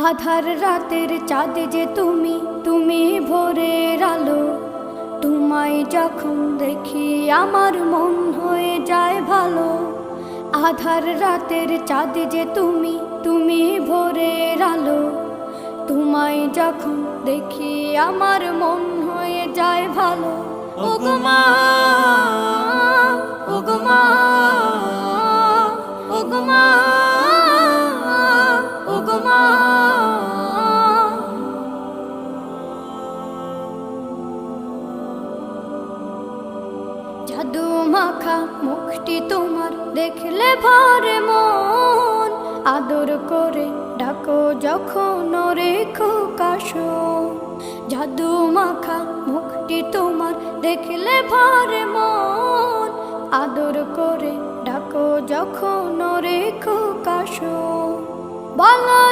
আধার রাতের চাঁদ যে তুমি, তুমি ভোরের আলো। তোমায় যখন দেখি আমার মন হয়ে যায় ভালো। আধার রাতের চাঁদ যে তুমি, তুমি ভোরের আলো। তোমায় যখন দেখি আমার মন হয়ে যায় ভালো। ওগো মা, ওগো মা, ওগো মা, ওগো মা। জাদু মাখা মুখটি তোমার দেখলে ভরে মন। আদর করে ডাকো যখন রেখো কাশো। জাদু মাখা মুখটি তোমার দেখলে ভরে মন। আদর করে ডাকো যখন রেখো কাশো। বলো